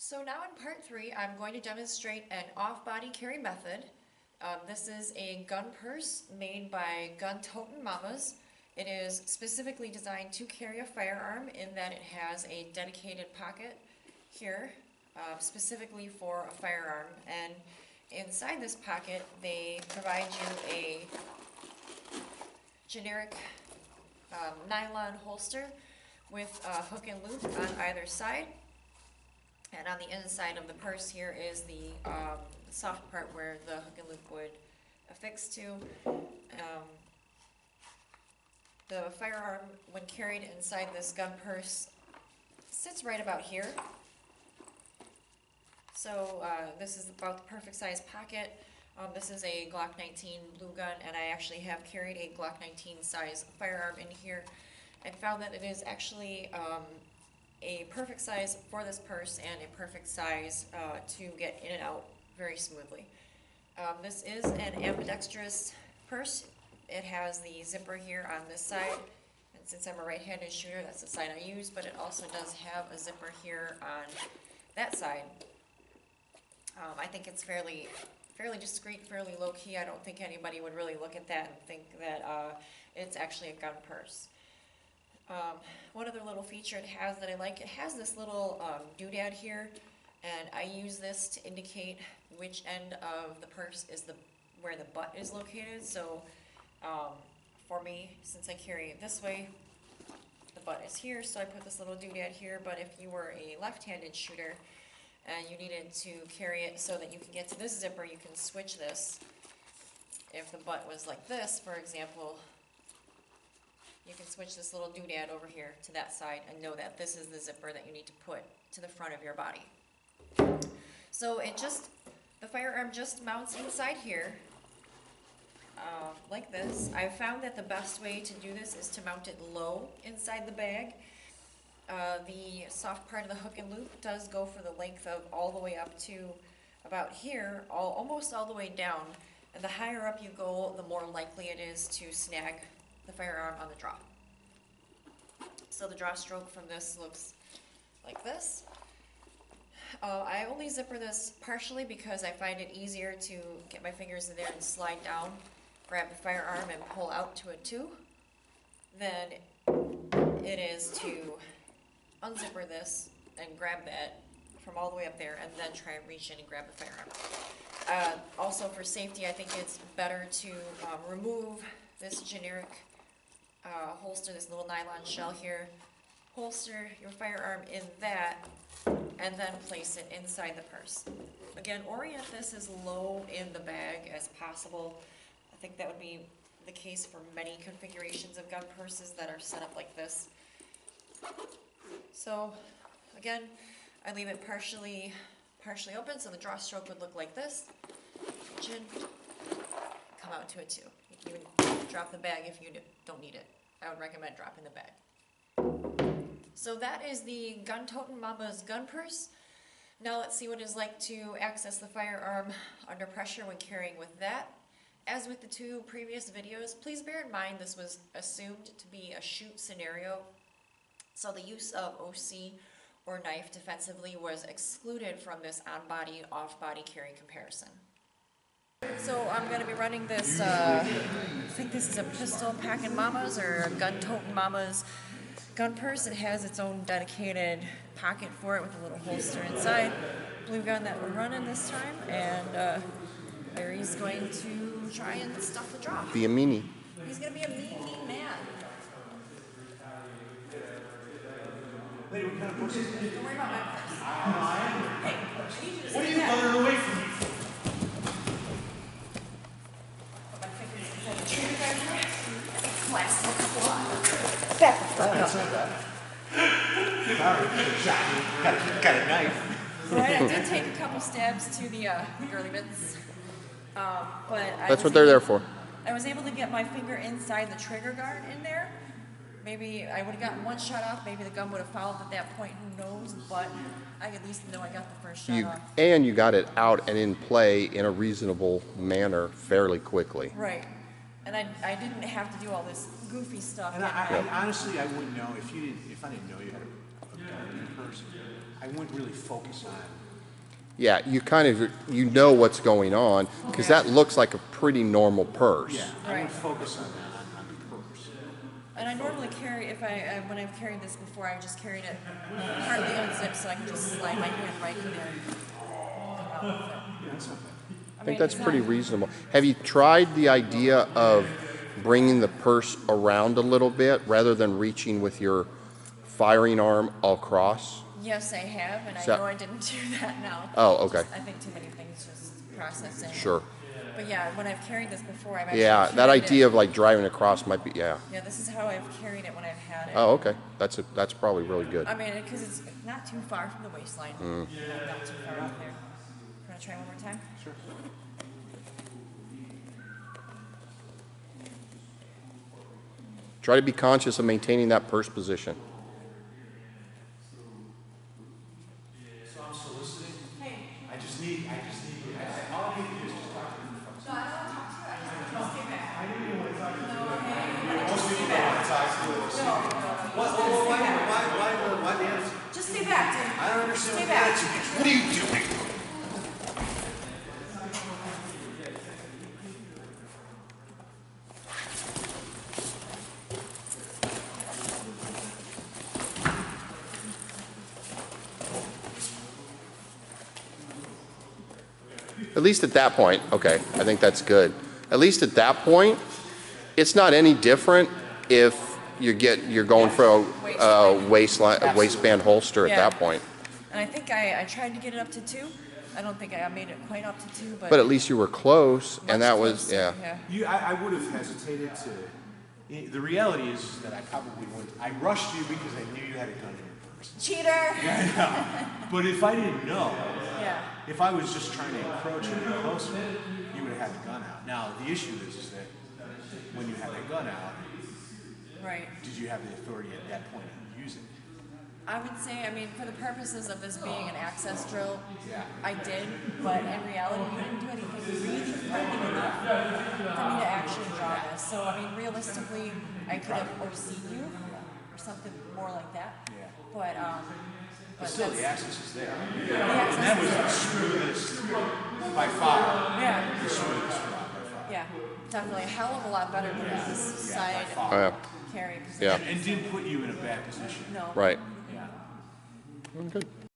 So now in part 3, I'm going to demonstrate an off-body carry method. This is a gun purse made by gun-toting mamas. It is specifically designed to carry a firearm in that it has a dedicated pocket here, specifically for a firearm. And inside this pocket, they provide you a generic nylon holster with a hook and loop on either side. And on the inside of the purse here is the soft part where the hook and loop would affix to. The firearm, when carried inside this gun purse, sits right about here. So this is about the perfect size pocket. This is a Glock 19 blue gun, and I actually have carried a Glock 19 size firearm in here and found that it is actually a perfect size for this purse and a perfect size to get in and out very smoothly. This is an ambidextrous purse. It has the zipper here on this side, and since I'm a right-handed shooter, that's the side I use, but it also does have a zipper here on that side. I think it's fairly discreet, fairly low-key. I don't think anybody would really look at that and think that it's actually a gun purse. One other little feature it has that I like, it has this little doodad here, and I use this to indicate which end of the purse is where the butt is located. So for me, since I carry it this way, the butt is here, so I put this little doodad here. But if you were a left-handed shooter and you needed to carry it so that you can get to this zipper, you can switch this. If the butt was like this, for example, you can switch this little doodad over here to that side and know that this is the zipper that you need to put to the front of your body. So the firearm just mounts inside here, like this. I've found that the best way to do this is to mount it low inside the bag. The soft part of the hook and loop does go for the length of all the way up to about here, almost all the way down. And the higher up you go, the more likely it is to snag the firearm on the draw. So the draw stroke from this looks like this. I only zipper this partially because I find it easier to get my fingers in there and slide down, grab the firearm and pull out to it too, than it is to unzipper this and grab that from all the way up there and then try and reach in and grab the firearm. Also for safety, I think it's better to remove this generic holster, this little nylon shell here, holster your firearm in that, and then place it inside the purse. Again, orient this as low in the bag as possible. I think that would be the case for many configurations of gun purses that are set up like this. So again, I leave it partially open, so the draw stroke would look like this. Reach in, come out to it too. You can even drop the bag if you don't need it. I would recommend dropping the bag. So that is the gun-toting mama's gun purse. Now let's see what it's like to access the firearm under pressure when carrying with that. As with the two previous videos, please bear in mind this was assumed to be a shoot scenario, so the use of OC or knife defensively was excluded from this on-body, off-body carry comparison. So I'm going to be running this, I think this is a pistol packing mama's or a gun-toting mama's gun purse. It has its own dedicated pocket for it with a little holster inside. Blue gun that we're running this time, and Larry's going to try and stuff the draw. Be a meanie. He's going to be a mean man. Don't worry about my purse. Hey, what are you running away from me? Put my fingers inside the trigger guard here. Classic squat. That's not bad. Sorry, got a knife. Right, I did take a couple stabs to the girly bits. But That's what they're there for. I was able to get my finger inside the trigger guard in there. Maybe I would have gotten one shot off, maybe the gun would have fouled at that point, who knows, but I at least know I got the first shot off. And you got it out and in play in a reasonable manner fairly quickly. Right. And I didn't have to do all this goofy stuff. And honestly, I wouldn't know if I didn't know you had a gun. person, I wouldn't really focus on. Yeah, you kind of, you know what's going on, because that looks like a pretty normal purse. Yeah, I Right. would focus on that, on the purse. And I normally carry, when I've carried this before, I've just carried it partly unzipped so I can just slide my hand right in there. Yeah, that's not bad. I think that's pretty reasonable. Have you tried the idea of bringing the purse around a little bit rather than reaching with your firing arm across? Yes, I have, and I So- know I didn't do that now. Oh, okay. I think too many things just processing. Sure. But yeah, when I've carried this before, I've actually Yeah, that carried idea it. of like driving across might be, yeah. Yeah, this is how I've carried it when I've had it. Oh, okay. That's probably really good. I mean, because it's not too far from the waistline. Not too far out there. Want to try one more time? Sure. Try to be conscious of maintaining that purse position. So I'm soliciting. I just need, all I need to do is just talk to them folks. No, I don't want to talk to you. I just want to stay back. I didn't even want to talk to them. Most people don't want to talk to you. Why the answer? Just stay back, dude. I don't understand Stay what the back. answer is. What are you doing? At least at that point, okay, I think that's good. At least at that point, it's not any different if you're going for a waistband holster at Yeah. that point. And I think I tried to get it up to 2. I don't think I made it quite up to 2, but. But at least you were close, and much that was, closer, yeah. I would have hesitated to. The reality is that I probably wouldn't. I rushed you because I knew you had a gun in your purse. Cheater! But if I didn't know, Yeah. if I was just trying to encroach and get closer, you would have had the gun out. Now, the issue is that when you had that gun out, Right. did you have the authority at that point to use it? I would say, I mean, for the purposes of this being an access drill, Yeah. I did, but in reality, you didn't do anything really threatening enough for me to actually draw this. So, I mean, realistically, I could have OC'd you or something more like that. Yeah. But Still, that's, the access is there. the And that was access, the smoothest by far. yeah, The smoothest route by far. yeah, definitely a hell of a lot better than this Yeah, by side far. Oh, yeah. carry position. Yeah. And didn't put you in a bad position. No. Right. Yeah. Good.